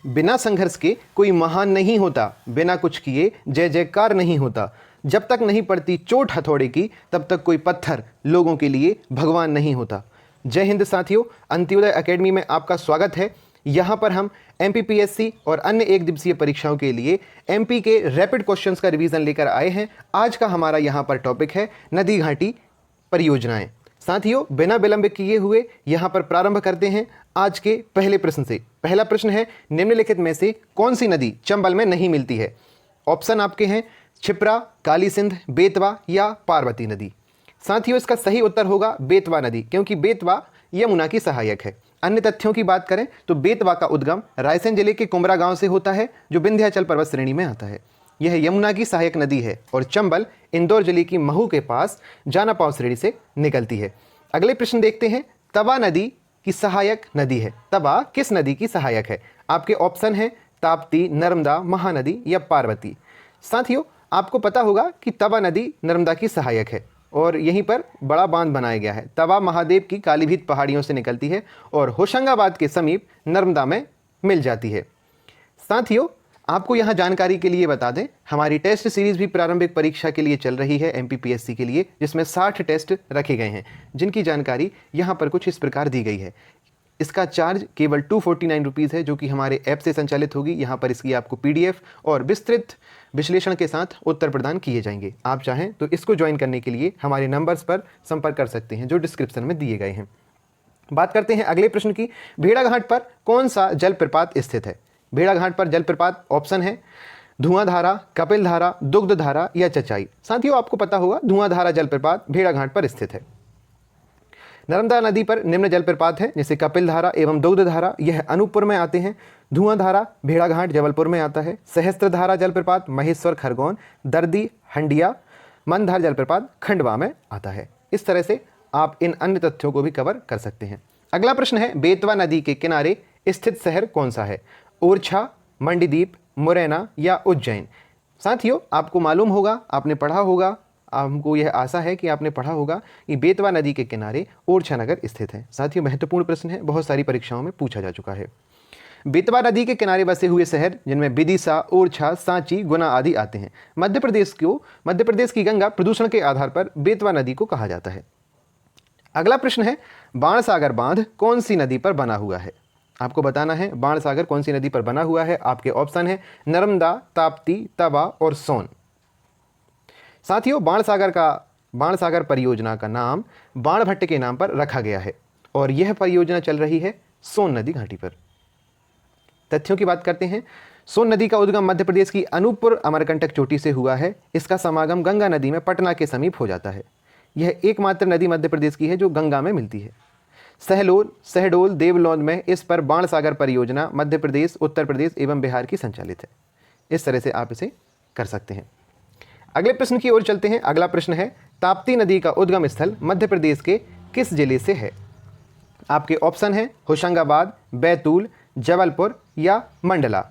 बिना संघर्ष के कोई महान नहीं होता, बिना कुछ किए जय जयकार नहीं होता। जब तक नहीं पड़ती चोट हथौड़े की, तब तक कोई पत्थर लोगों के लिए भगवान नहीं होता। जय हिंद साथियों, अंत्योदय एकेडमी में आपका स्वागत है। यहाँ पर हम एमपीपीएससी और अन्य एक दिवसीय परीक्षाओं के लिए एमपी के रैपिड क्वेश्चंस का रिवीजन लेकर आए हैं। आज का हमारा यहाँ पर टॉपिक है नदी घाटी परियोजनाएं। साथियों, बिना विलंब किए हुए यहाँ पर प्रारंभ करते हैं आज के पहले प्रश्न से। पहला प्रश्न है, निम्नलिखित में से कौन सी नदी चंबल में नहीं मिलती है? ऑप्शन आपके हैं क्षिप्रा, काली सिंध, बेतवा या पार्वती नदी। साथियों, इसका सही उत्तर होगा बेतवा नदी, क्योंकि बेतवा यमुना की सहायक है। अन्य तथ्यों की बात करें तो बेतवा का उद्गम रायसेन जिले के कुमरा गांव से होता है, जो विंध्याचल पर्वत श्रेणी में आता है। यह यमुना की सहायक नदी है और चंबल इंदौर जिले की महू के पास जानापाव श्रेणी से निकलती है। अगले प्रश्न देखते हैं, तवा नदी की सहायक नदी है। तवा किस नदी की सहायक है? आपके ऑप्शन है ताप्ती, नर्मदा, महानदी या पार्वती। साथियों, आपको पता होगा कि तवा नदी नर्मदा की सहायक है और यहीं पर बड़ा बांध बनाया गया है। तवा महादेव की कालीभीत पहाड़ियों से निकलती है और होशंगाबाद के समीप नर्मदा में मिल जाती है। साथियों, आपको यहाँ जानकारी के लिए बता दें, हमारी टेस्ट सीरीज भी प्रारंभिक परीक्षा के लिए चल रही है एमपीपीएससी के लिए, जिसमें 60 टेस्ट रखे गए हैं, जिनकी जानकारी यहाँ पर कुछ इस प्रकार दी गई है। इसका चार्ज केवल 249 रुपीज़ है, जो कि हमारे ऐप से संचालित होगी। यहाँ पर इसकी आपको पीडीएफ और विस्तृत विश्लेषण के साथ उत्तर प्रदान किए जाएंगे। आप चाहें तो इसको ज्वाइन करने के लिए हमारे नंबर्स पर संपर्क कर सकते हैं, जो डिस्क्रिप्शन में दिए गए हैं। बात करते हैं अगले प्रश्न की, भेड़ाघाट पर कौन सा जलप्रपात स्थित है? भेड़ाघाट पर जलप्रपात ऑप्शन है धुआंधारा, कपिलधारा, दुग्धधारा या चचाई। साथियों, आपको पता होगा धुआंधारा जलप्रपात भेड़ाघाट पर स्थित है। नर्मदा नदी पर निम्न जलप्रपात है, जैसे कपिलधारा एवं दुग्धधारा, यह अनूपपुर में आते हैं। धुआंधारा भेड़ाघाट जबलपुर में आता है। सहस्त्रधारा जलप्रपात महेश्वर, खरगोन, दर्दी, हंडिया, मंदधार जलप्रपात खंडवा में आता है। इस तरह से आप इन अन्य तथ्यों को भी कवर कर सकते हैं। अगला प्रश्न है, बेतवा नदी के किनारे स्थित शहर कौन सा है? ओरछा, मंडीदीप, मुरैना या उज्जैन। साथियों, आपको मालूम होगा, आपने पढ़ा होगा, हमको यह आशा है कि आपने पढ़ा होगा कि बेतवा नदी के किनारे ओरछा नगर स्थित है। साथियों, महत्वपूर्ण प्रश्न है, बहुत सारी परीक्षाओं में पूछा जा चुका है। बेतवा नदी के किनारे बसे हुए शहर जिनमें विदिशा, ओरछा, सांची, गुना आदि आते हैं। मध्य प्रदेश की गंगा प्रदूषण के आधार पर बेतवा नदी को कहा जाता है। अगला प्रश्न है, बाणसागर बांध कौन सी नदी पर बना हुआ है? आपको बताना है बाणसागर कौन सी नदी पर बना हुआ है। आपके ऑप्शन है नर्मदा, ताप्ती, तवा और सोन। साथियों, बाणसागर परियोजना का नाम बाणभट्ट के नाम पर रखा गया है और यह परियोजना चल रही है सोन नदी घाटी पर। तथ्यों की बात करते हैं, सोन नदी का उद्गम मध्य प्रदेश की अनूपपुर अमरकंटक चोटी से हुआ है। इसका समागम गंगा नदी में पटना के समीप हो जाता है। यह एकमात्र नदी मध्य प्रदेश की है जो गंगा में मिलती है। शहडोल, देवलोन में इस पर बाणसागर परियोजना मध्य प्रदेश, उत्तर प्रदेश एवं बिहार की संचालित है। इस तरह से आप इसे कर सकते हैं। अगले प्रश्न की ओर चलते हैं। अगला प्रश्न है, ताप्ती नदी का उद्गम स्थल मध्य प्रदेश के किस जिले से है? आपके ऑप्शन है होशंगाबाद, बैतूल, जबलपुर या मंडला।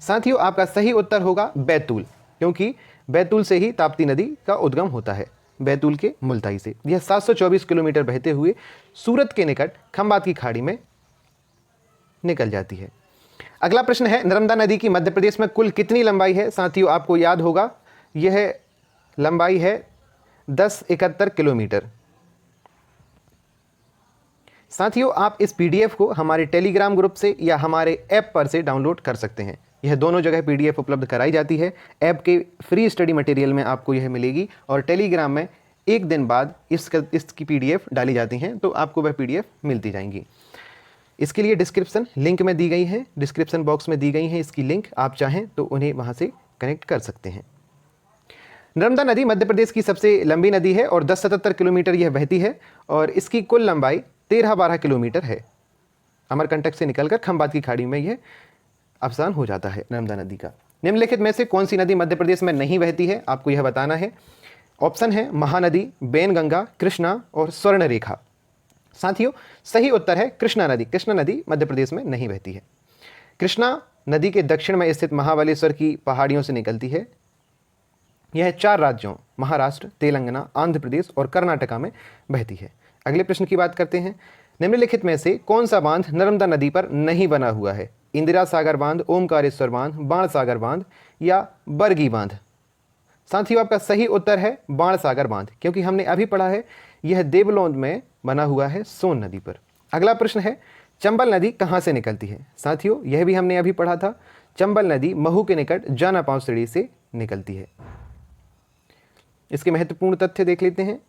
साथियों, आपका सही उत्तर होगा बैतूल, क्योंकि बैतूल से ही ताप्ती नदी का उद्गम होता है, बैतूल के मुल्ताई से। यह 724 किलोमीटर बहते हुए सूरत के निकट खंबात की खाड़ी में निकल जाती है। अगला प्रश्न है, नर्मदा नदी की मध्य प्रदेश में कुल कितनी लंबाई है? साथियों, आपको याद होगा यह लंबाई है 1071 किलोमीटर। साथियों, आप इस पीडीएफ को हमारे टेलीग्राम ग्रुप से या हमारे ऐप पर से डाउनलोड कर सकते हैं। यह दोनों जगह पीडीएफ उपलब्ध कराई जाती है। ऐप के फ्री स्टडी मटेरियल में आपको यह मिलेगी और टेलीग्राम में एक दिन बाद इसकी पीडीएफ डाली जाती हैं, तो आपको वह पीडीएफ मिलती जाएंगी। इसके लिए डिस्क्रिप्शन लिंक में दी गई है, डिस्क्रिप्शन बॉक्स में दी गई है इसकी लिंक। आप चाहें तो उन्हें वहाँ से कनेक्ट कर सकते हैं। नर्मदा नदी मध्य प्रदेश की सबसे लंबी नदी है और 1077 किलोमीटर यह बहती है और इसकी कुल लंबाई 1312 किलोमीटर है। अमरकंटक से निकलकर खंबात की खाड़ी में यह अवसान हो जाता है नर्मदा नदी का। निम्नलिखित में से कौन सी नदी मध्य प्रदेश में नहीं बहती है? आपको यह बताना है। ऑप्शन है महानदी, बेनगंगा, कृष्णा और स्वर्णरेखा। साथियों, सही उत्तर है कृष्णा नदी। कृष्णा नदी मध्य प्रदेश में नहीं बहती है। कृष्णा नदी के दक्षिण में स्थित महाबलेश्वर की पहाड़ियों से निकलती है। यह 4 राज्यों महाराष्ट्र, तेलंगाना, आंध्र प्रदेश और कर्नाटका में बहती है। अगले प्रश्न की बात करते हैं, निम्नलिखित में से कौन सा बांध नर्मदा नदी पर नहीं बना हुआ है? इंदिरा सागर बांध, ओमकारेश्वर बांध, बाणसागर बांध या बरगी बांध? साथियों, आपका सही उत्तर है बाणसागर बांध, क्योंकि हमने अभी पढ़ा है यह देवलोंद में बना हुआ है सोन नदी पर। अगला प्रश्न है, चंबल नदी कहाँ से निकलती है? साथियों, यह भी हमने अभी पढ़ा था, चंबल नदी महू के निकट जाना पांवसड़ी से निकलती है। इसके महत्वपूर्ण तथ्य देख लेते हैं।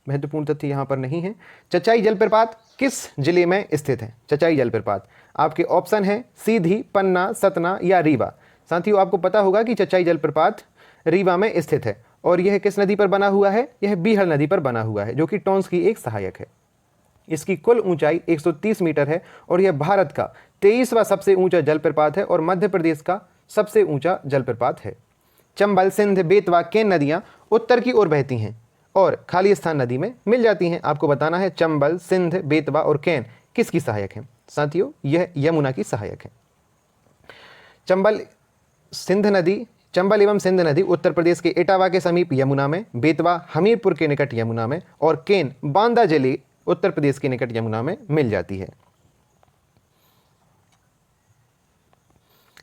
महत्वपूर्ण तथ्य यहाँ पर नहीं है। चचाई जलप्रपात किस जिले में स्थित है? चचाई जलप्रपात, आपके ऑप्शन है सीधी, पन्ना, सतना या रीवा। साथियों, आपको पता होगा कि चचाई जलप्रपात रीवा में स्थित है और यह किस नदी पर बना हुआ है? यह बीहड़ नदी पर बना हुआ है, जो कि टॉन्स की एक सहायक है। इसकी कुल ऊंचाई 130 मीटर है और यह भारत का 23वां सबसे ऊंचा जलप्रपात है और मध्य प्रदेश का सबसे ऊंचा जलप्रपात है। चंबल, सिंध, बेतवा, केन नदियां उत्तर की ओर बहती हैं और खालिस्तान नदी में मिल जाती हैं। आपको बताना है चंबल, सिंध, बेतवा और केन किसकी सहायक है? साथियों, यह यमुना की सहायक है। चंबल एवं सिंध नदी उत्तर प्रदेश के इटावा के समीप यमुना में, बेतवा हमीरपुर के निकट यमुना में और केन बांदा जिले उत्तर प्रदेश के निकट यमुना में मिल जाती है।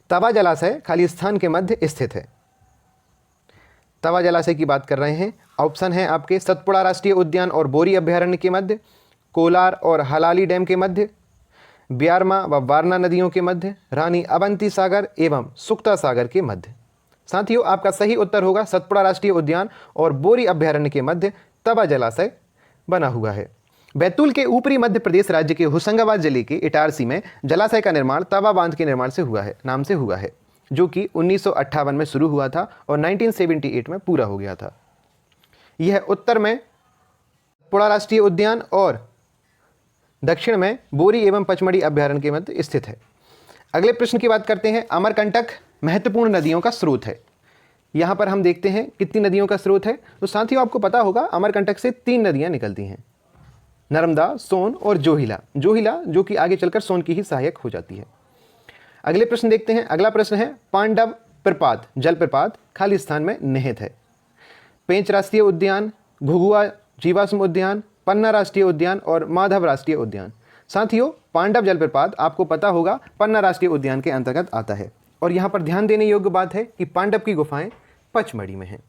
तवा जलाशय खालिस्तान के मध्य स्थित है। तवा जलाशय की बात कर रहे हैं। ऑप्शन है आपके सतपुड़ा राष्ट्रीय उद्यान और बोरी अभ्यारण्य के मध्य, कोलार और हलाली डैम के मध्य, ब्यारमा व वारना नदियों के मध्य, रानी अवंती सागर एवं सुक्ता सागर के मध्य। साथियों, आपका सही उत्तर होगा सतपुड़ा राष्ट्रीय उद्यान और बोरी अभ्यारण्य के मध्य तवा जलाशय बना हुआ है। बैतूल के ऊपरी मध्य प्रदेश राज्य के होशंगाबाद जिले के इटारसी में जलाशय का निर्माण तवा बांध के निर्माण से हुआ है, नाम से हुआ है, जो कि 1958 में शुरू हुआ था और 1978 में पूरा हो गया था। यह उत्तर में सतपुड़ा राष्ट्रीय उद्यान और दक्षिण में बोरी एवं पचमढ़ी अभ्यारण्य के मध्य स्थित है। अगले प्रश्न की बात करते हैं। अमरकंटक महत्वपूर्ण नदियों का स्रोत है। यहाँ पर हम देखते हैं कितनी नदियों का स्रोत है। तो साथियों, आपको पता होगा अमरकंटक से 3 नदियाँ निकलती हैं, नर्मदा, सोन और जोहिला। जो कि आगे चलकर सोन की ही सहायक हो जाती है। अगले प्रश्न देखते हैं। अगला प्रश्न है, पांडव प्रपात जलप्रपात खालिस्तान में निहित है। पेंच राष्ट्रीय उद्यान, घुघुआ जीवाश्म उद्यान, पन्ना राष्ट्रीय उद्यान और माधव राष्ट्रीय उद्यान। साथियों, पांडव जलप्रपात आपको पता होगा पन्ना राष्ट्रीय उद्यान के अंतर्गत आता है और यहाँ पर ध्यान देने योग्य बात है कि पांडव की गुफाएं पचमढ़ी में हैं।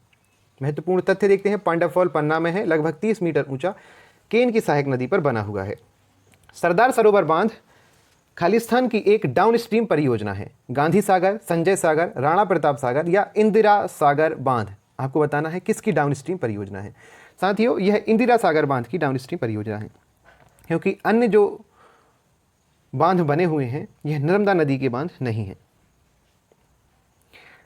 महत्वपूर्ण तथ्य देखते हैं। पांडव फॉल पन्ना में है, लगभग 30 मीटर ऊंचा, केन की सहायक नदी पर बना हुआ है। सरदार सरोवर बांध खालिस्तान की एक डाउनस्ट्रीम परियोजना है। गांधी सागर, संजय सागर, राणा प्रताप सागर या इंदिरा सागर बांध, आपको बताना है किसकी डाउनस्ट्रीम परियोजना है। साथियों, यह इंदिरा सागर बांध की डाउनस्ट्रीम परियोजना है, क्योंकि अन्य जो बांध बने हुए हैं यह नर्मदा नदी के बांध नहीं है।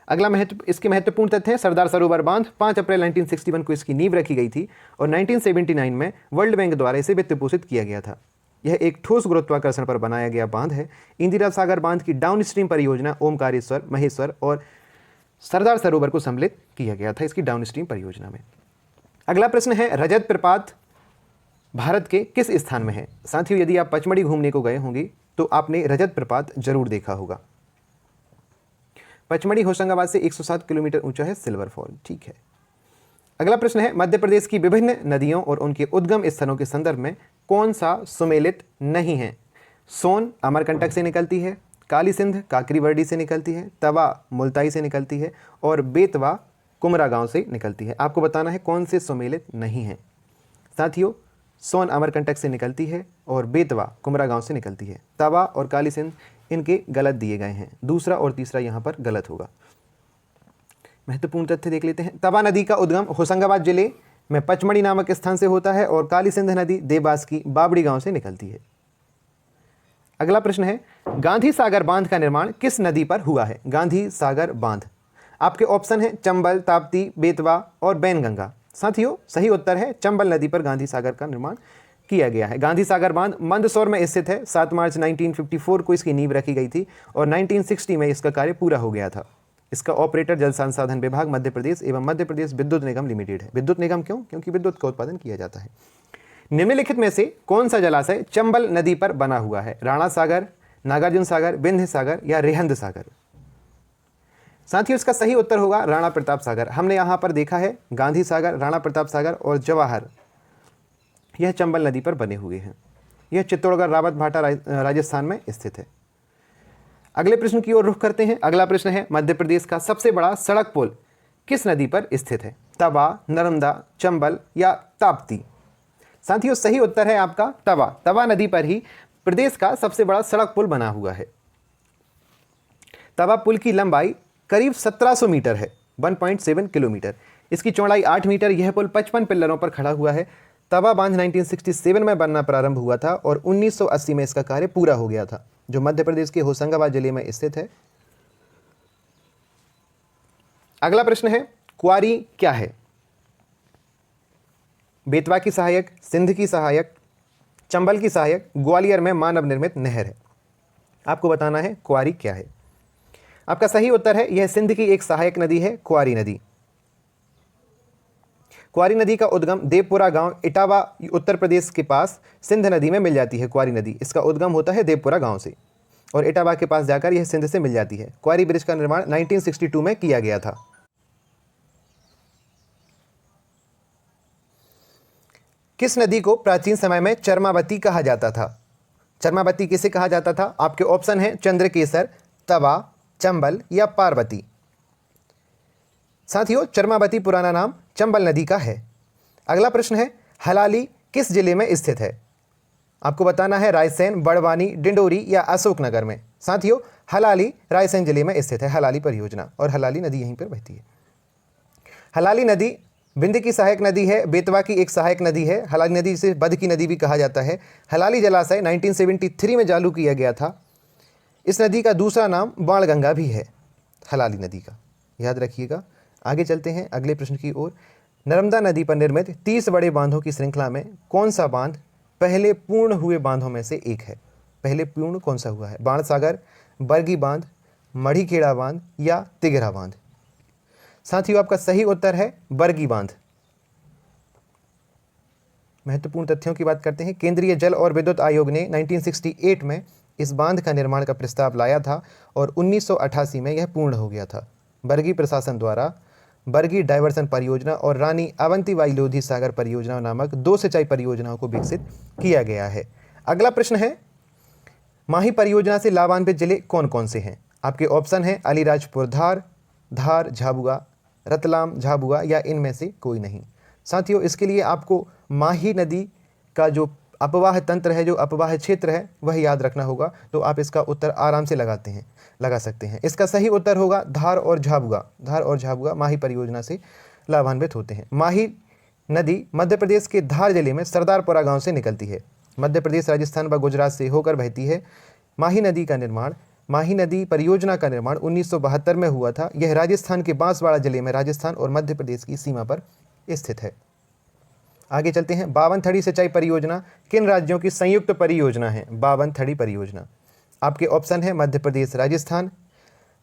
अगला इसके महत्वपूर्ण तथ्य है। सरदार सरोवर बांध 5 अप्रैल 1961 को इसकी नींव रखी गई थी और 1979 में वर्ल्ड बैंक द्वारा इसे वित्त पोषित किया गया था। यह एक ठोस गुरुत्वाकर्षण पर बनाया गया बांध है। इंदिरा सागर बांध की डाउनस्ट्रीम परियोजना ओमकारेश्वर, महेश्वर और सरदार सरोवर को सम्मिलित किया गया था इसकी डाउनस्ट्रीम परियोजना में। अगला प्रश्न है, रजत प्रपात भारत के किस स्थान में है? साथियों, यदि आप पचमढ़ी घूमने को गए होंगे तो आपने रजत प्रपात जरूर देखा होगा। पचमढ़ी होशंगाबाद से 107 किलोमीटर ऊंचा है सिल्वर फॉल। ठीक है। अगला प्रश्न है, मध्य प्रदेश की विभिन्न नदियों और उनके उद्गम स्थलों के संदर्भ में कौन सा सुमेलित नहीं है? सोन अमरकंटक से निकलती है, काली सिंध काकरीवर्डी से निकलती है, तवा मुल्ताई से निकलती है और बेतवा कुमरा गांव से निकलती है। आपको बताना है कौन से सुमेलित नहीं है। साथियों, सोन अमरकंटक से निकलती है और बेतवा कुमरा गांव से निकलती है। तवा और काली सिंध इनके गलत दिए गए हैं, दूसरा और तीसरा यहाँ पर गलत होगा। महत्वपूर्ण तथ्य देख लेते हैं। तवा नदी का उद्गम होशंगाबाद जिले में पचमढ़ी नामक स्थान से होता है और काली सिंध नदी देवास की बाबड़ी गांव से निकलती है। अगला प्रश्न है, गांधी सागर बांध का निर्माण किस नदी पर हुआ है? गांधी सागर बांध, आपके ऑप्शन है चंबल, ताप्ती, बेतवा और बैनगंगा। साथियों, सही उत्तर है चंबल नदी पर गांधी सागर का निर्माण किया गया है। गांधी सागर बांध मंदसौर में स्थित है। 7 मार्च 1954 को इसकी नींव रखी गई थी और 1960 में इसका कार्य पूरा हो गया था। इसका ऑपरेटर जल संसाधन विभाग मध्य प्रदेश एवं मध्य प्रदेश विद्युत निगम लिमिटेड है। विद्युत निगम क्यों? क्योंकि विद्युत का उत्पादन किया जाता है। निम्नलिखित में से कौन सा जलाशय चंबल नदी पर बना हुआ है? राणा सागर, नागार्जुन सागर, विंध्य सागर या रेहंद सागर? साथियों, इसका सही उत्तर होगा राणा प्रताप सागर। हमने यहाँ पर देखा है गांधी सागर, राणा प्रताप सागर और जवाहर, यह चंबल नदी पर बने हुए हैं। यह चित्तौड़गढ़ रावत भाटा राजस्थान में स्थित है। अगले प्रश्न की ओर रुख करते हैं। अगला प्रश्न है, मध्य प्रदेश का सबसे बड़ा सड़क पुल किस नदी पर स्थित है? तवा, नर्मदा, चंबल या ताप्ती? साथियों, सही उत्तर है आपका तवा। तवा नदी पर ही प्रदेश का सबसे बड़ा सड़क पुल बना हुआ है। तवा पुल की लंबाई करीब 1700 मीटर है, 1.7 किलोमीटर। इसकी चौड़ाई 8 मीटर। यह पुल 55 पिल्लरों पर खड़ा हुआ है। तवा बांध 1967 में बनना प्रारंभ हुआ था और 1980 में इसका कार्य पूरा हो गया था, जो मध्य प्रदेश के होशंगाबाद जिले में स्थित है। अगला प्रश्न है, क्वारी क्या है? बेतवा की सहायक, सिंध की सहायक, चंबल की सहायक, ग्वालियर में मानव निर्मित नहर है। आपको बताना है क्वारी क्या है। आपका सही उत्तर है, यह सिंध की एक सहायक नदी है, क्वारी नदी। क्वारी नदी का उद्गम देवपुरा गांव, इटावा, उत्तर प्रदेश के पास सिंध नदी में मिल जाती है। क्वारी नदी, इसका उद्गम होता है देवपुरा गांव से और इटावा के पास जाकर यह सिंध से मिल जाती है। क्वारी ब्रिज का निर्माण 1962 में किया गया था। किस नदी को प्राचीन समय में चर्मावती कहा जाता था? चर्मावती किसे कहा जाता था? आपके ऑप्शन हैं चंद्रकेसर, तवा, चंबल या पार्वती। साथियों, चर्मावती पुराना नाम चंबल नदी का है। अगला प्रश्न है, हलाली किस जिले में स्थित है? आपको बताना है रायसेन, बड़वानी, डिंडोरी या अशोकनगर में। साथियों, हलाली रायसेन जिले में स्थित है, हलाली परियोजना, और हलाली नदी यहीं पर बहती है। हलाली नदी विंध्य की सहायक नदी है, बेतवा की एक सहायक नदी है। हलाली नदी से बध की नदी भी कहा जाता है। हलाली जलाशय 1973 में चालू किया गया था। इस नदी का दूसरा नाम बाणगंगा भी है, हलाली नदी का, याद रखिएगा। आगे चलते हैं अगले प्रश्न की ओर। नर्मदा नदी पर निर्मित 30 बड़े बांधों की श्रृंखला में कौन सा बांध पहले पूर्ण हुए बांधों में से एक है? पहले पूर्ण कौन सा हुआ है? बाणसागर, बरगी बांध, मढ़ीखेड़ा बांध या तिघरा बांध? साथियों, आपका सही उत्तर है बरगी बांध। महत्वपूर्ण तथ्यों की बात करते हैं। केंद्रीय जल और विद्युत आयोग ने 1968 में इस बांध का निर्माण का प्रस्ताव लाया था और 1988 में यह पूर्ण हो गया था। बरगी प्रशासन द्वारा बरगी डायवर्सन परियोजना और रानी अवंतीबाई लोधी सागर परियोजना नामक 2 सिंचाई परियोजनाओं को विकसित किया गया है। अगला प्रश्न है, माही परियोजना से लाभान्वित जिले कौन कौन से हैं? आपके ऑप्शन हैं अलीराजपुर, धार, झाबुआ, रतलाम, झाबुआ या इनमें से कोई नहीं। साथियों, इसके लिए आपको माही नदी का जो अपवाह तंत्र है, जो अपवाह क्षेत्र है, वह याद रखना होगा। तो आप इसका उत्तर आराम से लगा सकते हैं। इसका सही उत्तर होगा धार और झाबुआ। धार और झाबुआ माही परियोजना से लाभान्वित होते हैं। माही नदी मध्य प्रदेश के धार जिले में सरदारपुरा गांव से निकलती है। मध्य प्रदेश, राजस्थान व गुजरात से होकर बहती है। माही नदी परियोजना का निर्माण 1972 में हुआ था। यह राजस्थान के बांसवाड़ा जिले में राजस्थान और मध्य प्रदेश की सीमा पर स्थित है। आगे चलते हैं। 52 थड़ी सिंचाई परियोजना किन राज्यों की संयुक्त परियोजना है? 52 थड़ी परियोजना। आपके ऑप्शन है मध्य प्रदेश राजस्थान,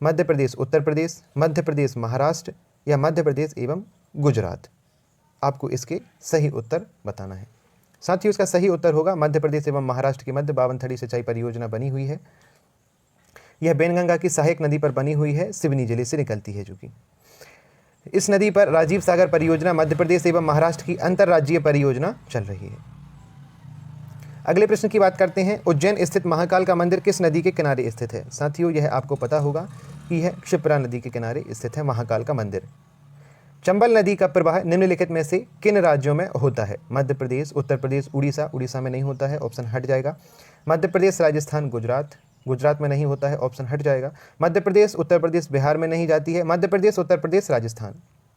मध्य प्रदेश उत्तर प्रदेश, मध्य प्रदेश महाराष्ट्र या मध्य प्रदेश एवं गुजरात। आपको इसके सही उत्तर बताना है। साथियों, इसका सही उत्तर होगा मध्य प्रदेश एवं महाराष्ट्र के मध्य 52 थड़ी सिंचाई परियोजना बनी हुई है। यह बेनगंगा की सहायक नदी पर बनी हुई है, सिवनी जिले से निकलती है। जो कि इस नदी पर राजीव सागर परियोजना मध्य प्रदेश एवं महाराष्ट्र की अंतर्राज्यीय परियोजना चल रही है। अगले प्रश्न की बात करते हैं। उज्जैन स्थित महाकाल का मंदिर किस नदी के किनारे स्थित है? साथियों, यह आपको पता होगा कि यह क्षिप्रा नदी के किनारे स्थित है महाकाल का मंदिर। चंबल नदी का प्रवाह निम्नलिखित में से किन राज्यों में होता है? मध्य प्रदेश, उत्तर प्रदेश, उड़ीसा में नहीं होता है, ऑप्शन हट जाएगा। मध्य प्रदेश, राजस्थान, गुजरात में नहीं होता है, ऑप्शन हट जाएगा। मध्य प्रदेश, उत्तर प्रदेश, बिहार में नहीं जाती है। मध्य प्रदेश, उत्तर प्रदेश, राजस्थान,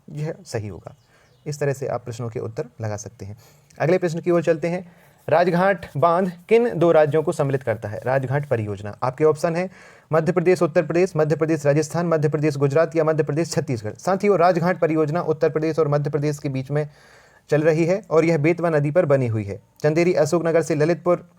यह सही होगा। इस तरह से आप प्रश्नों के उत्तर लगा सकते हैं। अगले प्रश्न की ओर चलते हैं। राजघाट बांध किन 2 राज्यों को सम्मिलित करता है? राजघाट परियोजना। आपके ऑप्शन है मध्य प्रदेश उत्तर प्रदेश, मध्य प्रदेश राजस्थान, मध्य प्रदेश गुजरात या मध्य प्रदेश छत्तीसगढ़। साथियों, राजघाट परियोजना उत्तर प्रदेश और मध्य प्रदेश के बीच में चल रही है और यह बेतवा नदी पर बनी हुई है। चंदेरी अशोकनगर से ललितपुर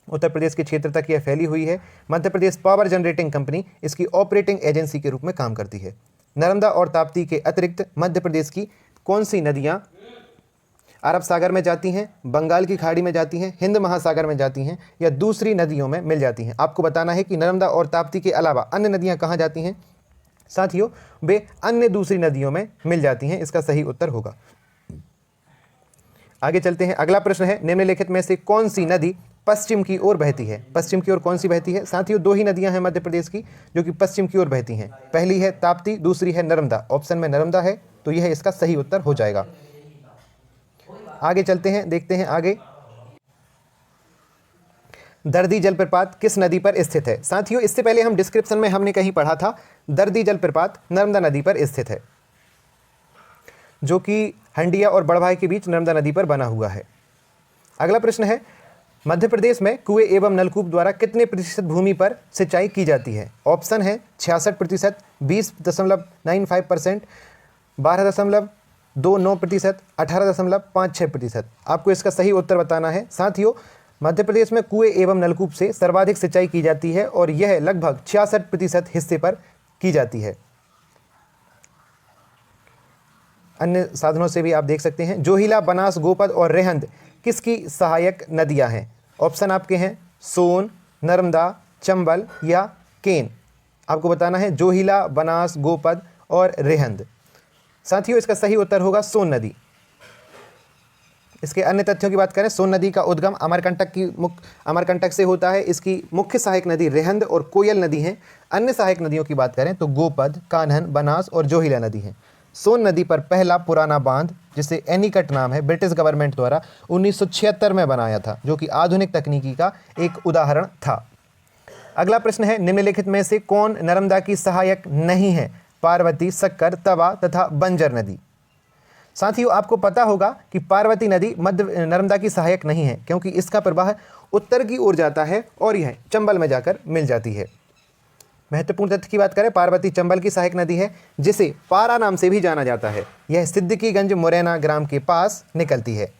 उत्तर प्रदेश के क्षेत्र तक यह फैली हुई है। Madhya Pradesh power generating company इसकी ऑपरेटिंग एजेंसी के रूप में काम करती है। नर्मदा और ताप्ती के अतिरिक्त मध्य प्रदेश की कौन सी नदियां अरब सागर में जाती हैं, बंगाल की खाड़ी में जाती हैं, हिंद महासागर में जाती हैं या दूसरी नदियों में मिल जाती हैं? आपको बताना है कि नर्मदा और ताप्ती के अलावा अन्य नदियां कहाँ जाती हैं। साथियों, वे अन्य दूसरी नदियों में मिल जाती हैं। इसका सही उत्तर होगा। आगे चलते हैं। अगला प्रश्न है, निम्नलिखित में से कौन सी नदी पश्चिम की ओर बहती है। पश्चिम की ओर कौन सी बहती है? साथियों, दो ही नदियां हैं मध्य प्रदेश की जो कि पश्चिम की ओर बहती हैं। पहली है ताप्ती, दूसरी है नर्मदा। ऑप्शन में नर्मदा है, तो यह इसका सही उत्तर हो जाएगा। आगे चलते हैं, देखते हैं आगे। दर्दी जलप्रपात किस नदी पर स्थित है? साथियों, इससे पहले हम डिस्क्रिप्शन में हमने कहीं पढ़ा था, दर्दी जलप्रपात नर्मदा नदी पर स्थित है, जो कि हंडिया और बड़भाई के बीच नर्मदा नदी पर बना हुआ है। अगला प्रश्न है, मध्य प्रदेश में कुएं एवं नलकूप द्वारा कितने प्रतिशत भूमि पर सिंचाई की जाती है? ऑप्शन है 66%, 20.95%, 12.29%, 18.56%। आपको इसका सही उत्तर बताना है। साथियों, मध्य प्रदेश में कुएं एवं नलकूप से सर्वाधिक सिंचाई की जाती है और यह लगभग 66% हिस्से पर की जाती है। अन्य साधनों से भी आप देख सकते हैं। जोहिला, बनास, गोपद और रेहंद किसकी सहायक नदियां हैं? ऑप्शन आपके हैं सोन, नर्मदा, चंबल या केन। आपको बताना है जोहिला, बनास, गोपद और रेहंद। साथियों, इसका सही उत्तर होगा सोन नदी। इसके अन्य तथ्यों की बात करें, सोन नदी का उद्गम अमरकंटक से होता है। इसकी मुख्य सहायक नदी रेहंद और कोयल नदी हैं। अन्य सहायक नदियों की बात करें तो गोपद, कान्हन, बनास और जोहिला नदी हैं। सोन नदी पर पहला पुराना बांध, जिसे एनीकट नाम है, ब्रिटिश गवर्नमेंट द्वारा 1976 में बनाया था, जो कि आधुनिक तकनीकी का एक उदाहरण था। अगला प्रश्न है, निम्नलिखित में से कौन नर्मदा की सहायक नहीं है? पार्वती, सक्कर, तवा तथा बंजर नदी। साथियों, आपको पता होगा कि पार्वती नदी मध्य नर्मदा की सहायक नहीं है, क्योंकि इसका प्रवाह उत्तर की ओर जाता है और यह चंबल में जाकर मिल जाती है। महत्वपूर्ण तथ्य की बात करें, पार्वती चंबल की सहायक नदी है, जिसे पारा नाम से भी जाना जाता है। यह सिद्दीकीगंज मुरैना ग्राम के पास निकलती है।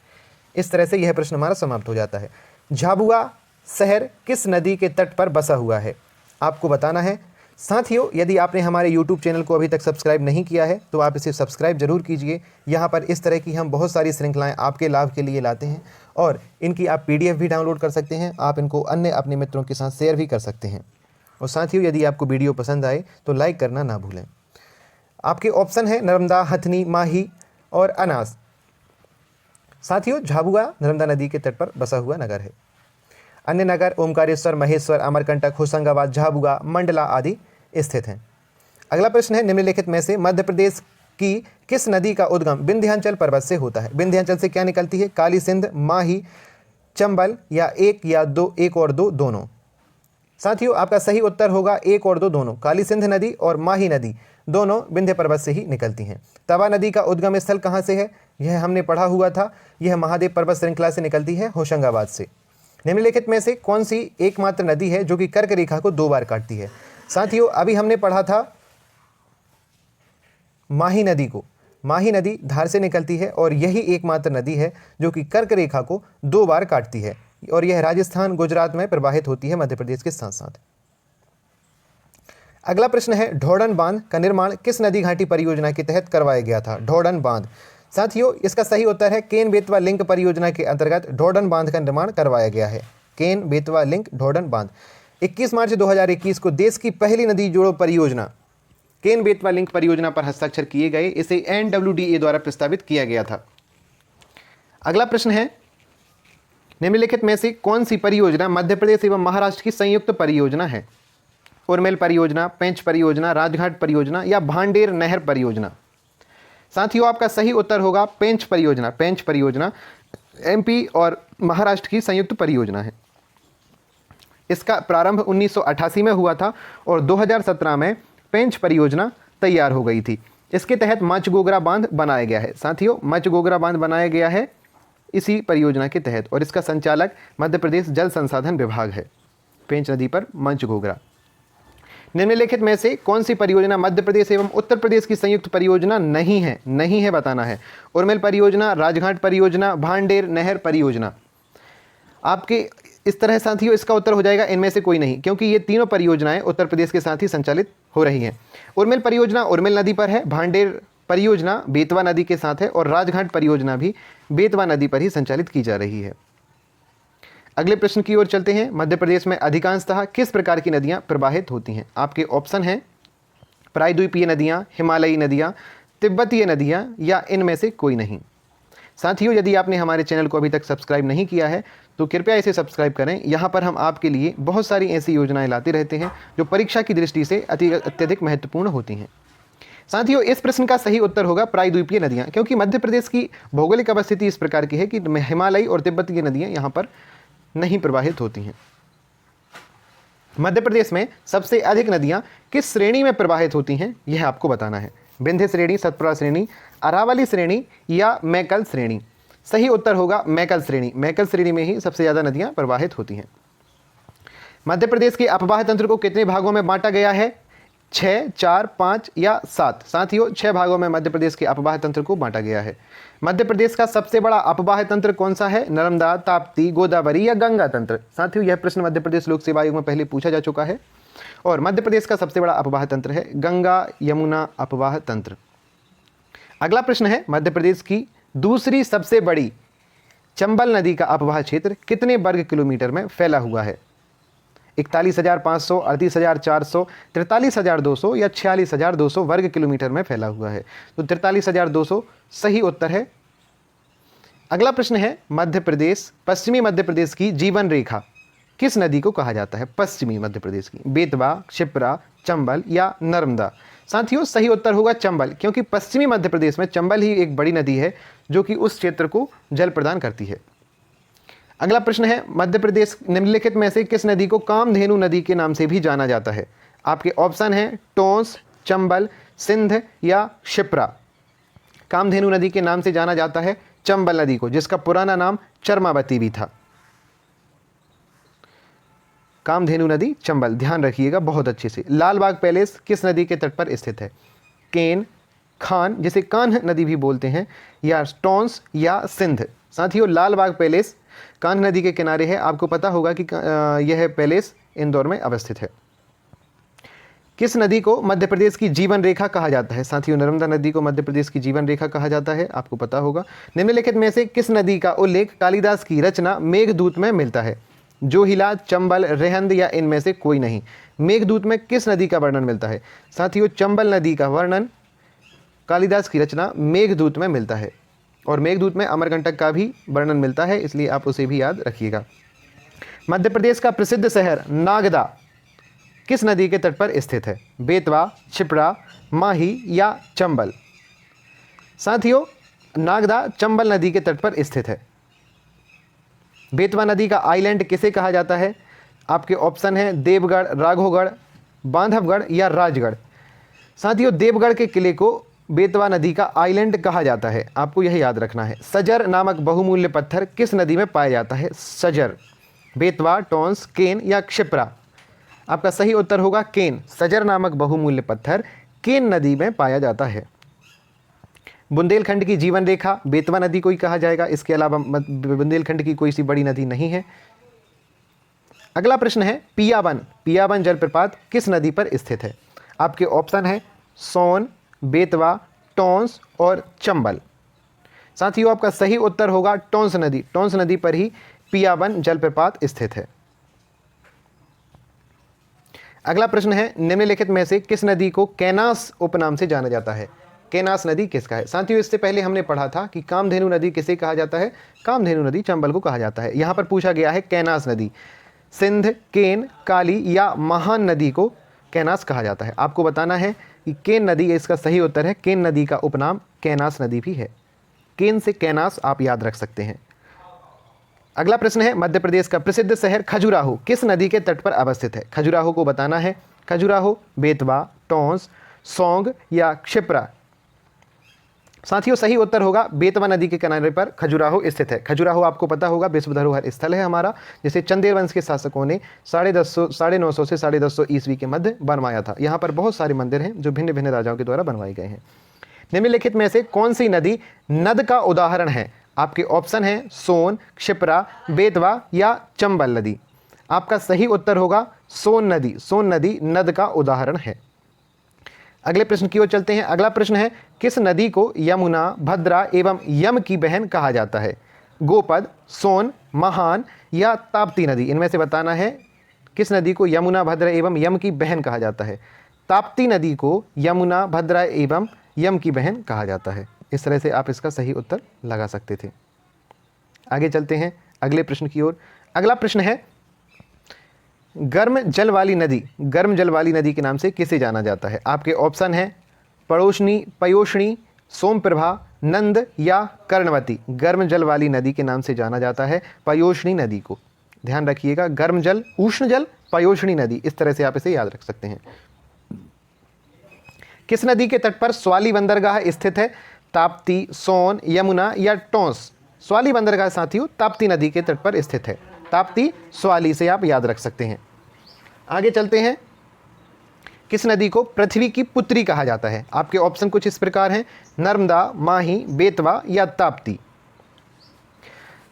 इस तरह से यह प्रश्न हमारा समाप्त हो जाता है। झाबुआ शहर किस नदी के तट पर बसा हुआ है? आपको बताना है। साथियों, यदि आपने हमारे YouTube चैनल को अभी तक सब्सक्राइब नहीं किया है तो आप इसे सब्सक्राइब जरूर कीजिए। यहाँ पर इस तरह की हम बहुत सारी श्रृंखलाएं आपके लाभ के लिए लाते हैं और इनकी आप PDF भी डाउनलोड कर सकते हैं। आप इनको अन्य अपने मित्रों के साथ शेयर भी कर सकते हैं। और साथियों, यदि आपको वीडियो पसंद आए तो लाइक करना ना भूलें। आपके ऑप्शन है नर्मदा, हथनी, माही और अनास। साथियों, झाबुआ नर्मदा नदी के तट पर बसा हुआ नगर है। अन्य नगर ओमकारेश्वर, महेश्वर, अमरकंटक, होशंगाबाद, झाबुआ, मंडला आदि स्थित हैं। अगला प्रश्न है, निम्नलिखित में से मध्य प्रदेश की किस नदी का उद्गम विंध्याचल पर्वत से होता है? विंध्याचल से क्या निकलती है? काली सिंध, माही, चंबल या एक और दो दोनों। साथियों, आपका सही उत्तर होगा एक और दो दोनों। काली सिंध नदी और माही नदी दोनों विंध्य पर्वत से ही निकलती हैं। तवा नदी का उद्गम स्थल कहाँ से है? यह हमने पढ़ा हुआ था। यह महादेव पर्वत श्रृंखला से निकलती है, होशंगाबाद से। निम्नलिखित में से कौन सी एकमात्र नदी है जो कि कर्क रेखा को 2 बार काटती है? साथियों, अभी हमने पढ़ा था माही नदी को। माही नदी धार से निकलती है और यही एकमात्र नदी है जो कि कर्क रेखा को 2 बार काटती है और यह राजस्थान, गुजरात में प्रवाहित होती है, मध्य प्रदेश के साथ साथ। अगला प्रश्न है, ढोड़न बांध का निर्माण किस नदी घाटी परियोजना के तहत करवाया गया था? ढोड़न बांध। साथियों, इसका सही उत्तर है केन बेतवा लिंक परियोजना के अंतर्गत ढोड़न बांध का निर्माण करवाया गया है। केन बेतवा लिंक ढोड़न बांध 21 मार्च 2021 को देश की पहली नदी जोड़ो परियोजना केन बेतवा लिंक परियोजना पर हस्ताक्षर किए गए। इसे NWDA द्वारा प्रस्तावित किया गया था। अगला प्रश्न है, निम्नलिखित में से कौन सी परियोजना मध्य प्रदेश एवं महाराष्ट्र की संयुक्त परियोजना है? उर्मिल परियोजना, पेंच परियोजना, राजघाट परियोजना या भांडेर नहर परियोजना। साथियों, आपका सही उत्तर होगा पेंच परियोजना। पेंच परियोजना MP और महाराष्ट्र की संयुक्त परियोजना है। इसका प्रारंभ 1988 में हुआ था और 2017 में पेंच परियोजना तैयार हो गई थी। इसके तहत मचगोगरा बांध बनाया गया है। साथियों, मचगोगरा बांध बनाया गया है इसी परियोजना के तहत और इसका संचालक मध्य प्रदेश जल संसाधन विभाग है। पेंच नदी पर मचगोगरा। निम्नलिखित में से कौन सी परियोजना मध्य प्रदेश एवं उत्तर प्रदेश की संयुक्त परियोजना नहीं है? नहीं है बताना है। उर्मिल परियोजना, राजघाट परियोजना, भांडेर नहर परियोजना। आपके इस तरह साथियों इसका उत्तर हो जाएगा इनमें से कोई नहीं, क्योंकि ये तीनों परियोजनाएं उत्तर प्रदेश के साथ ही संचालित हो रही हैं। उर्मिल परियोजना उर्मिल नदी पर है, भांडेर परियोजना बेतवा नदी के साथ है और राजघाट परियोजना भी बेतवा नदी पर ही संचालित की जा रही है। अगले प्रश्न की ओर चलते हैं। मध्य प्रदेश में अधिकांशतः किस प्रकार की नदियां प्रवाहित होती हैं? आपके ऑप्शन हैं प्रायद्वीपीय नदियां, हिमालयी नदियां, तिब्बतीय नदियां या इनमें से कोई नहीं। साथियों, यदि आपने हमारे चैनल को अभी तक सब्सक्राइब नहीं किया है तो कृपया इसे सब्सक्राइब करें। यहाँ पर हम आपके लिए बहुत सारी ऐसी योजनाएं लाते रहते हैं जो परीक्षा की दृष्टि से अत्यधिक महत्वपूर्ण होती हैं। साथियों, इस प्रश्न का सही उत्तर होगा प्रायद्वीपीय नदियाँ, क्योंकि मध्य प्रदेश की भौगोलिक अवस्थिति इस प्रकार की है कि हिमालयी और तिब्बत की नदियाँ यहाँ पर नहीं प्रवाहित होती हैं। मध्य प्रदेश में सबसे अधिक नदियाँ किस श्रेणी में प्रवाहित होती हैं, यह आपको बताना है। विंध्य श्रेणी, सतपुड़ा श्रेणी, अरावली श्रेणी या मैकल श्रेणी। सही उत्तर होगा मैकल श्रेणी। मैकल श्रेणी में ही सबसे ज़्यादा नदियाँ प्रवाहित होती हैं। मध्य प्रदेश के अपवाह तंत्र को कितने भागों में बांटा गया है? 6, 4, 5 या 7। साथियों, 6 भागों में मध्य प्रदेश के अपवाह तंत्र को बांटा गया है। मध्य प्रदेश का सबसे बड़ा अपवाह तंत्र कौन सा है? नर्मदा, ताप्ती, गोदावरी या गंगा तंत्र। साथियों, यह प्रश्न मध्य प्रदेश लोक सेवा आयोग में पहले पूछा जा चुका है और मध्य प्रदेश का सबसे बड़ा अपवाह तंत्र है गंगा यमुना अपवाह तंत्र। अगला प्रश्न है, मध्य प्रदेश की दूसरी सबसे बड़ी चंबल नदी का अपवाह क्षेत्र कितने वर्ग किलोमीटर में फैला हुआ है? 41,500, 38,400, 43,200 या 46,200 वर्ग किलोमीटर में फैला हुआ है। तो 43,200 सही उत्तर है। अगला प्रश्न है, मध्य प्रदेश, पश्चिमी मध्य प्रदेश की जीवन रेखा किस नदी को कहा जाता है? पश्चिमी मध्य प्रदेश की बेतवा, क्षिप्रा, चंबल या नर्मदा। साथियों, सही उत्तर होगा चंबल, क्योंकि पश्चिमी मध्य प्रदेश में चंबल ही एक बड़ी नदी है जो कि उस क्षेत्र को जल प्रदान करती है। अगला प्रश्न है, मध्य प्रदेश निम्नलिखित में से किस नदी को कामधेनु नदी के नाम से भी जाना जाता है? आपके ऑप्शन हैं टोंस, चंबल, सिंध या क्षिप्रा। कामधेनु नदी के नाम से जाना जाता है चंबल नदी को, जिसका पुराना नाम चरमावती भी था। कामधेनु नदी चंबल, ध्यान रखिएगा बहुत अच्छे से। लाल बाग पैलेस किस नदी के तट पर स्थित है? केन, खान, जिसे कान्ह नदी भी बोलते हैं, या टोंस या सिंध। साथियों, लाल बाग पैलेस कान्ह नदी के किनारे है। आपको पता होगा कि यह पैलेस इंदौर में अवस्थित है। किस नदी को मध्य प्रदेश की जीवन रेखा कहा जाता है? साथियों, नर्मदा नदी को मध्य प्रदेश की जीवन रेखा कहा जाता है, आपको पता होगा। निम्नलिखित में से किस नदी का उल्लेख कालिदास की रचना मेघदूत में मिलता है? जोहिला, चंबल, रेहंद या इनमें से कोई नहीं। मेघदूत में किस नदी का वर्णन मिलता है? साथियों, चंबल नदी का वर्णन कालिदास की रचना मेघदूत में मिलता है और मेघदूत में अमरकंटक का भी वर्णन मिलता है, इसलिए आप उसे भी याद रखिएगा। मध्य प्रदेश का प्रसिद्ध शहर नागदा किस नदी के तट पर स्थित है? बेतवा, क्षिप्रा, माही या चंबल। साथियों, नागदा चंबल नदी के तट पर स्थित है। बेतवा नदी का आइलैंड किसे कहा जाता है? आपके ऑप्शन हैं देवगढ़, राघवगढ़, बांधवगढ़ या राजगढ़। साथियों, देवगढ़ के किले को बेतवा नदी का आइलैंड कहा जाता है, आपको यह याद रखना है। सजर नामक बहुमूल्य पत्थर किस नदी में पाया जाता है? सजर, बेतवा, टोंस, केन या क्षिप्रा। आपका सही उत्तर होगा केन। सजर नामक बहुमूल्य पत्थर केन नदी में पाया जाता है। बुंदेलखंड की जीवन रेखा बेतवा नदी को ही कहा जाएगा, इसके अलावा बुंदेलखंड की कोई सी बड़ी नदी नहीं है। अगला प्रश्न है, पियावन, पियावन जलप्रपात किस नदी पर स्थित है? आपके ऑप्शन है सोन, बेतवा, टोंस और चंबल। साथियों, आपका सही उत्तर होगा टोंस नदी। टोंस नदी पर ही पियावन जलप्रपात स्थित है। अगला प्रश्न है, निम्नलिखित में से किस नदी को कैनास उपनाम से जाना जाता है? कैनास नदी किसका है? साथियों, इससे पहले हमने पढ़ा था कि कामधेनु नदी किसे कहा जाता है? कामधेनु नदी चंबल को कहा जाता है। यहाँ पर पूछा गया है कैनास नदी। सिंध, केन, काली या महान नदी को कैनास कहा जाता है। आपको बताना है कि केन नदी, इसका सही उत्तर है केन नदी का उपनाम कैनास नदी भी है। केन से कैनास आप याद रख सकते हैं। अगला प्रश्न है, मध्य प्रदेश का प्रसिद्ध शहर खजुराहो किस नदी के तट पर अवस्थित है? खजुराहो को बताना है। खजुराहो, बेतवा, टोंस, सौंग या क्षिप्रा। साथियों, सही उत्तर होगा बेतवा नदी के किनारे पर खजुराहो स्थित है। खजुराहो आपको पता होगा विश्व धरोहर स्थल है हमारा, जिसे चंदेल वंश के शासकों ने 950 से 1150 ईस्वी के मध्य बनवाया था। यहाँ पर बहुत सारे मंदिर हैं जो भिन्न भिन्न राजाओं के द्वारा बनवाए गए हैं। निम्नलिखित में से कौन सी नदी नद का उदाहरण है? आपके ऑप्शन हैं सोन, क्षिप्रा, बेतवा या चंबल नदी। आपका सही उत्तर होगा सोन नदी। सोन नदी नद का उदाहरण है। अगले प्रश्न की ओर चलते हैं। अगला प्रश्न है, किस नदी को यमुना, भद्रा एवं यम की बहन कहा जाता है? गोपद, सोन, महान या ताप्ती नदी। इनमें से बताना है किस नदी को यमुना, भद्रा एवं यम की बहन कहा जाता है? ताप्ती नदी को यमुना, भद्रा एवं यम की बहन कहा जाता है। इस तरह से आप इसका सही उत्तर लगा सकते थे। आगे चलते हैं अगले प्रश्न की ओर। अगला प्रश्न है, गर्म जल वाली नदी के नाम से किसे जाना जाता है? आपके ऑप्शन है पड़ोशनी, पयोशनी, सोमप्रभा, नंद या कर्णवती। गर्म जल वाली नदी के नाम से जाना जाता है पयोशनी नदी को। ध्यान रखिएगा, गर्म जल, उष्ण जल, पयोशनी नदी, इस तरह से आप इसे याद रख सकते हैं। किस नदी के तट पर स्वाली बंदरगाह स्थित है? ताप्ती, सोन, यमुना या टोंस। स्वाली बंदरगाह साथियों ताप्ती नदी के तट पर स्थित है। ताप्ती, स्वाली से आप याद रख सकते हैं। आगे चलते हैं, किस नदी को पृथ्वी की पुत्री कहा जाता है? आपके ऑप्शन कुछ इस प्रकार हैं, नर्मदा, माही, बेतवा या ताप्ती।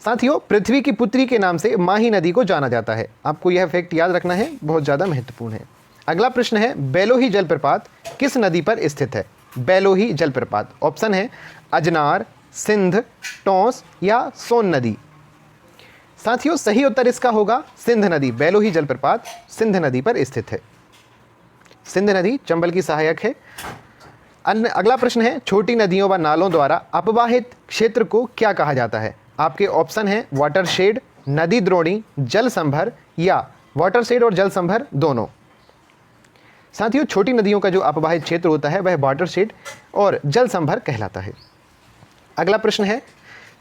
साथियों, पृथ्वी की पुत्री के नाम से माही नदी को जाना जाता है। आपको यह फैक्ट याद रखना है, बहुत ज़्यादा महत्वपूर्ण है। अगला प्रश्न है, बेलोही जलप्रपात किस नदी पर स्थित है? बेलोही जलप्रपात, ऑप्शन है अजनार, सिंध, टोंस या सोन नदी। साथियों, सही उत्तर इसका होगा सिंध नदी। बेलोही जलप्रपात सिंध नदी पर स्थित है। सिंध नदी चंबल की सहायक है। अगला प्रश्न है, छोटी नदियों व नालों द्वारा अपवाहित क्षेत्र को क्या कहा जाता है? आपके ऑप्शन है वाटरशेड, नदी द्रोणी, जल संभर या वाटरशेड और जल संभर दोनों। साथियों, छोटी नदियों का जो अपवाहित क्षेत्र होता है वह वाटरशेड और जल संभर कहलाता है। अगला प्रश्न है,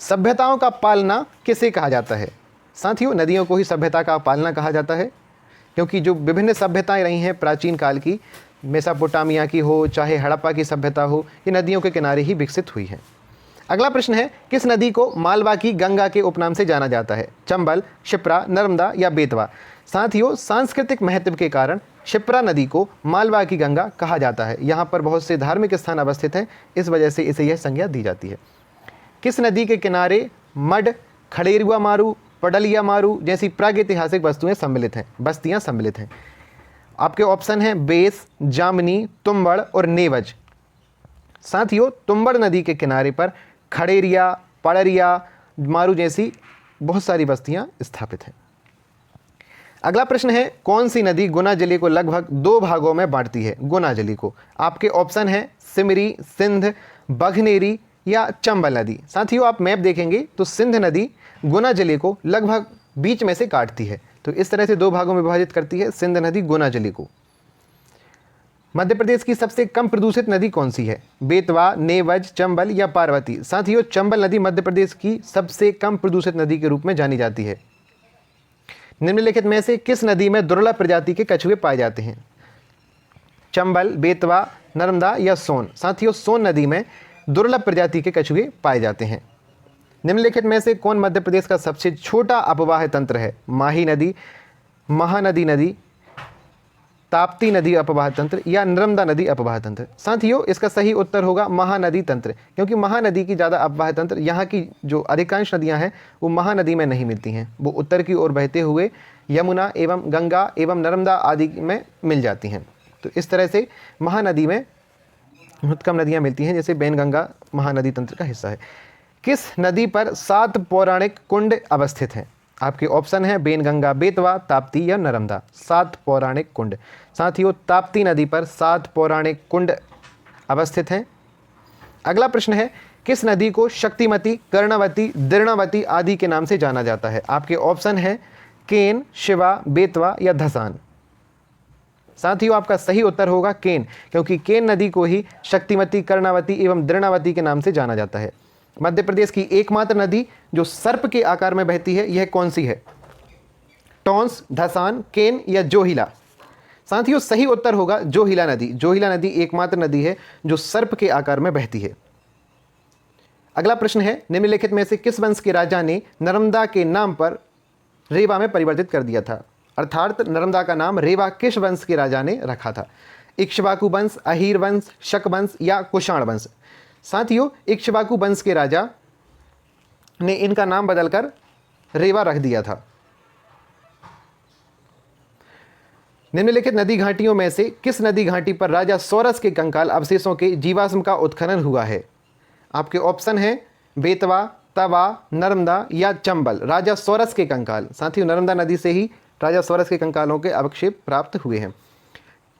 सभ्यताओं का पालना किसे कहा जाता है? साथियों, नदियों को ही सभ्यता का पालना कहा जाता है, क्योंकि जो विभिन्न सभ्यताएं रही हैं प्राचीन काल की, मेसोपोटामिया की हो चाहे हड़प्पा की सभ्यता हो, ये नदियों के किनारे ही विकसित हुई है। अगला प्रश्न है, किस नदी को मालवा की गंगा के उपनाम से जाना जाता है? चंबल, क्षिप्रा, नर्मदा या बेतवा। साथियों, सांस्कृतिक महत्व के कारण क्षिप्रा नदी को मालवा की गंगा कहा जाता है। यहाँ पर बहुत से धार्मिक स्थान अवस्थित हैं, इस वजह से इसे यह संज्ञा दी जाती है। किस नदी के किनारे मड, खड़ेरुआ मारू, पडलिया मारू जैसी प्रागैतिहासिक बस्तियाँ सम्मिलित हैं? आपके ऑप्शन हैं बेस, जामनी, तुम्बड़ और नेवज। साथियों, तुम्बड़ नदी के किनारे पर खड़ेरिया, पड़रिया, मारू जैसी बहुत सारी बस्तियां स्थापित हैं। अगला प्रश्न है, कौन सी नदी गुना जिले को लगभग 2 भागों में बांटती है? गुना जिले को। आपके ऑप्शन है सिमरी, सिंध, बघनेरी या चंबल नदी। साथियों, आप मैप देखेंगे तो सिंध नदी गुना जिले को लगभग बीच में से काटती है, तो इस तरह से 2 भागों में विभाजित करती है सिंध नदी गुना जिले को। मध्य प्रदेश की सबसे कम प्रदूषित नदी कौन सी है? बेतवा, नेवज, चंबल या पार्वती। साथियों, चंबल नदी मध्य प्रदेश की सबसे कम प्रदूषित नदी के रूप में जानी जाती है। निम्नलिखित में से किस नदी में दुर्लभ प्रजाति के कछुए पाए जाते हैं? चंबल, बेतवा, नर्मदा या सोन। साथियों, सोन नदी में दुर्लभ प्रजाति के कछुए पाए जाते हैं। निम्नलिखित में से कौन मध्य प्रदेश का सबसे छोटा अपवाह तंत्र है? माही नदी, महानदी नदी, ताप्ती नदी अपवाह तंत्र या नर्मदा नदी अपवाह तंत्र। साथियों, इसका सही उत्तर होगा महानदी तंत्र, क्योंकि महानदी की ज़्यादा अपवाह तंत्र, यहाँ की जो अधिकांश नदियाँ हैं वो महानदी में नहीं मिलती हैं, वो उत्तर की ओर बहते हुए यमुना एवं गंगा एवं नर्मदा आदि में मिल जाती हैं। तो इस तरह से महानदी में बहुत कम नदियाँ मिलती हैं, जैसे बैनगंगा महानदी तंत्र का हिस्सा है। किस नदी पर 7 पौराणिक कुंड अवस्थित हैं? आपके ऑप्शन है बेनगंगा, बेतवा, ताप्ती या नर्मदा। 7 पौराणिक कुंड। साथियों, ताप्ती नदी पर 7 पौराणिक कुंड अवस्थित हैं। अगला प्रश्न है, किस नदी को शक्तिमती, कर्णवती, दीर्णावती आदि के नाम से जाना जाता है? आपके ऑप्शन है केन, शिवा, बेतवा या धसान। साथियों, आपका सही उत्तर होगा केन, क्योंकि केन नदी को ही शक्तिमती, कर्णावती एवं दीर्णावती के नाम से जाना जाता है। मध्य प्रदेश की एकमात्र नदी जो सर्प के आकार में बहती है, यह कौन सी है? टोंस, धसान, केन या जोहिला। साथियों, सही उत्तर होगा जोहिला नदी। जोहिला नदी एकमात्र नदी है जो सर्प के आकार में बहती है। अगला प्रश्न है, निम्नलिखित में से किस वंश के राजा ने नर्मदा के नाम पर रेवा में परिवर्तित कर दिया था? अर्थात नर्मदा का नाम रेवा किस वंश के राजा ने रखा था? इक्ष्वाकु वंश, अहीर वंश, शक वंश या कुषाण वंश। साथियों, इक्ष्वाकु वंश के राजा ने इनका नाम बदलकर रेवा रख दिया था। निम्नलिखित नदी घाटियों में से किस नदी घाटी पर राजा सौरस के कंकाल अवशेषों के जीवाश्म का उत्खनन हुआ है? आपके ऑप्शन है बेतवा, तवा, नर्मदा या चंबल। राजा सौरस के कंकाल। साथियों, नर्मदा नदी से ही राजा सौरस के कंकालों के अवक्षेप प्राप्त हुए हैं।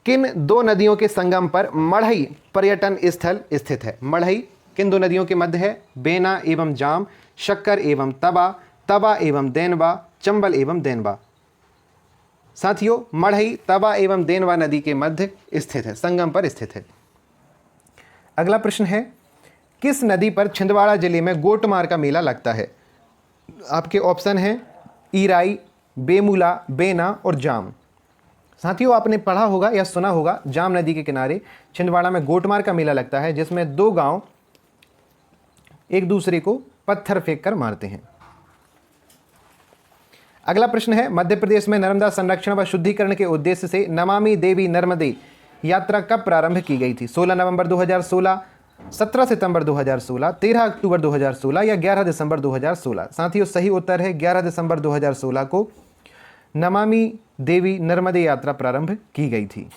किन 2 नदियों के संगम पर मढ़ई पर्यटन स्थल स्थित है? मढ़ई किन दो नदियों के मध्य है? बेना एवं जाम, शक्कर एवं तवा, तवा एवं देनवा, चंबल एवं देनवा। साथियों, मढ़ई तवा एवं देनवा नदी के मध्य स्थित है, संगम पर स्थित है। अगला प्रश्न है, किस नदी पर छिंदवाड़ा जिले में गोटमार का मेला लगता है? आपके ऑप्शन हैं ईराई, बेमुला, बेना और जाम। साथियों, आपने पढ़ा होगा या सुना होगा, जाम नदी के किनारे छिंदवाड़ा में गोटमार का मेला लगता है, जिसमें दो गांव एक दूसरे को पत्थर फेंक कर मारते हैं। अगला प्रश्न है, मध्य प्रदेश में नर्मदा संरक्षण व शुद्धिकरण के उद्देश्य से नमामि देवी नर्मदे यात्रा कब प्रारंभ की गई थी? 16 नवंबर 2016, 17 सितंबर 2016, 13 अक्टूबर 2016 या 11 दिसंबर 2016? साथियों, सही उत्तर है 11 दिसंबर 2016 को नमामि देवी नर्मदे यात्रा प्रारंभ की गई थी।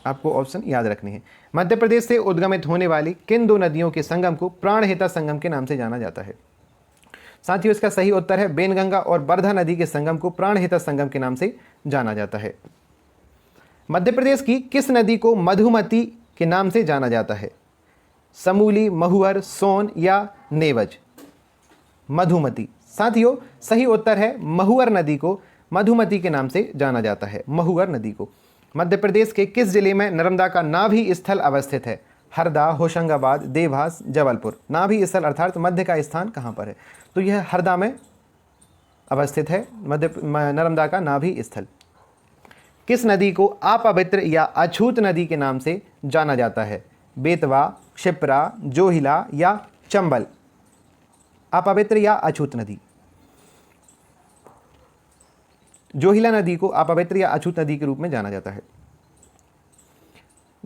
आपको ऑप्शन याद रखने हैं। मध्य प्रदेश से उद्गमित होने वाली किन दो नदियों के संगम को प्राणहिता संगम के नाम से जाना जाता है? साथियों, इसका सही उत्तर है बेनगंगा और बरधा नदी के संगम को प्राणहिता संगम के नाम से जाना जाता है। मध्य प्रदेश की किस नदी को मधुमती के नाम से जाना जाता है? समूली, महुअर, सोन या नेवज? मधुमती। साथियों, सही उत्तर है महुअर नदी को मधुमती के नाम से जाना जाता है, महुअर नदी को। मध्य प्रदेश के किस जिले में नर्मदा का नाभि स्थल अवस्थित है? हरदा, होशंगाबाद, देवास, जबलपुर। नाभि स्थल अर्थात मध्य का स्थान कहाँ पर है? तो यह हरदा में अवस्थित है, मध्य नर्मदा का नाभि स्थल। किस नदी को अपवित्र या अछूत नदी के नाम से जाना जाता है? बेतवा, क्षिप्रा, जोहिला या चंबल? अपवित्र या अछूत नदी? जोहिला नदी को अपवित्र या अछूत नदी के रूप में जाना जाता है।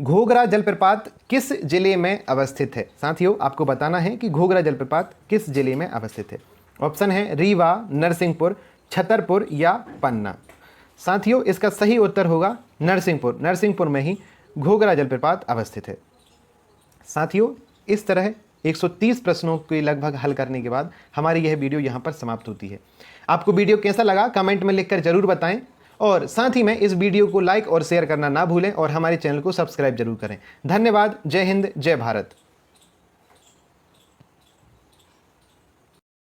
घोघरा जलप्रपात किस जिले में अवस्थित है? साथियों, आपको बताना है कि घोघरा जलप्रपात किस जिले में अवस्थित है। ऑप्शन है रीवा, नरसिंहपुर, छतरपुर या पन्ना। साथियों, इसका सही उत्तर होगा नरसिंहपुर। नरसिंहपुर में ही घोघरा जलप्रपात अवस्थित है। साथियों, इस तरह 130 प्रश्नों के लगभग हल करने के बाद हमारी यह वीडियो यहाँ पर समाप्त होती है। आपको वीडियो कैसा लगा कमेंट में लिखकर जरूर बताएं, और साथ ही में इस वीडियो को लाइक और शेयर करना ना भूलें और हमारे चैनल को सब्सक्राइब जरूर करें। धन्यवाद। जय हिंद, जय भारत।